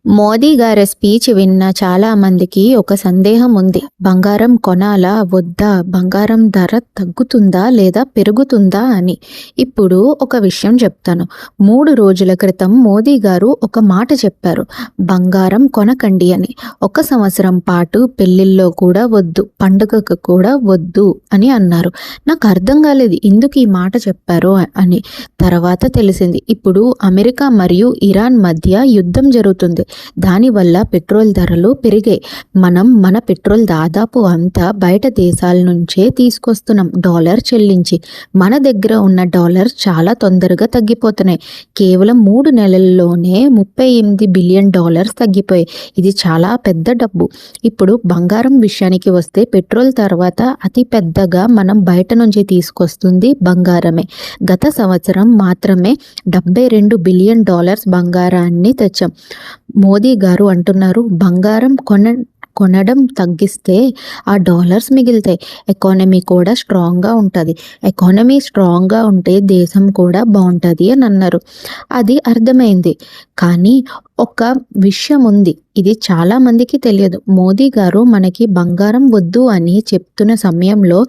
మోదీ గారి స్పీచ్ విన్న చాలా మందికి ఒక సందేహం ఉంది. బంగారం కొనాలా వద్దా? బంగారం ధర తగ్గుతుందా లేదా పెరుగుతుందా అని. ఇప్పుడు ఒక విషయం చెప్తాను. 3 రోజుల క్రితం మోదీ గారు ఒక మాట చెప్పారు. బంగారం కొనకండి అని. 1 సంవత్సరం పాటు పెళ్లిల్లో కూడా వద్దు, పండుగకు కూడా వద్దు అని అన్నారు. నాకు అర్థం కాలేదు ఎందుకు ఈ మాట చెప్పారు అని. తర్వాత తెలిసింది. ఇప్పుడు అమెరికా మరియు ఇరాన్ మధ్య యుద్ధం జరుగుతుంది. దానివల్ల పెట్రోల్ ధరలు పెరిగాయి. మన పెట్రోల్ దాదాపు అంతా బయట దేశాల నుంచే తీసుకొస్తున్నాం డాలర్ చెల్లించి. మన దగ్గర ఉన్న డాలర్ చాలా తొందరగా తగ్గిపోతున్నాయి. కేవలం 3 నెలల్లోనే $38 బిలియన్ తగ్గిపోయాయి. ఇది చాలా పెద్ద డబ్బు. ఇప్పుడు బంగారం విషయానికి వస్తే పెట్రోల్ తర్వాత అతి పెద్దగా మనం బయట నుంచి తీసుకొస్తుంది బంగారమే. గత సంవత్సరం మాత్రమే $72 బిలియన్ బంగారాన్ని తెచ్చాం. మోదీ గారు అంటున్నారు బంగారం కొనడం తగ్గిస్తే ఆ డాలర్స్ మిగులుతాయి. ఎకానమీ కూడా స్ట్రాంగ్గా ఉంటుంది. ఎకానమీ స్ట్రాంగ్గా ఉంటే దేశం కూడా బాగుంటుంది అని అన్నారు. అది అర్థమైంది. కానీ ఒక విషయం ఉంది, ఇది చాలా మందికి తెలియదు. మోదీ గారు మనకి బంగారం వద్దు అని చెప్తున్న సమయంలో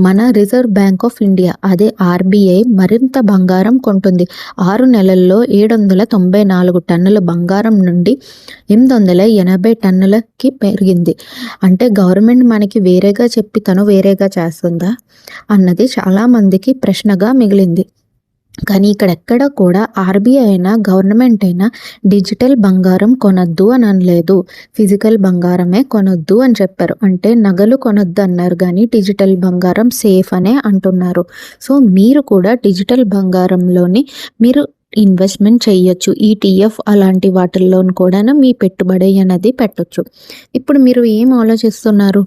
మన రిజర్వ్ బ్యాంక్ ఆఫ్ ఇండియా అదే ఆర్బీఐ మరింత బంగారం కొంటుంది. 6 నెలల్లో 794 టన్నుల బంగారం నుండి 880 టన్నులకి పెరిగింది. అంటే గవర్నమెంట్ మనకి వేరేగా చెప్పి తను వేరేగా చేస్తుందా అన్నది చాలా మందికి ప్రశ్నగా మిగిలింది. కానీ ఇక్కడెక్కడ కూడా ఆర్బీఐ అయినా గవర్నమెంట్ అయినా డిజిటల్ బంగారం కొనొద్దు అని అనలేదు. ఫిజికల్ బంగారమే కొనొద్దు అని చెప్పారు. అంటే నగలు కొనొద్దు అన్నారు కానీ డిజిటల్ బంగారం సేఫ్ అనే అంటున్నారు. సో మీరు కూడా డిజిటల్ బంగారంలోని మీరు ఇన్వెస్ట్మెంట్ చేయొచ్చు. ఈటీఎఫ్ అలాంటి వాటిల్లో కూడా మీ పెట్టుబడి అనేది పెట్టొచ్చు. ఇప్పుడు మీరు ఏం ఆలోచిస్తున్నారు?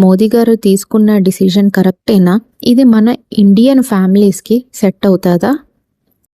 మోదీ గారు తీసుకున్న డిసిజన్ కరెక్టేనా? ఇది మన ఇండియన్ ఫ్యామిలీస్కి సెట్ అవుతుందా?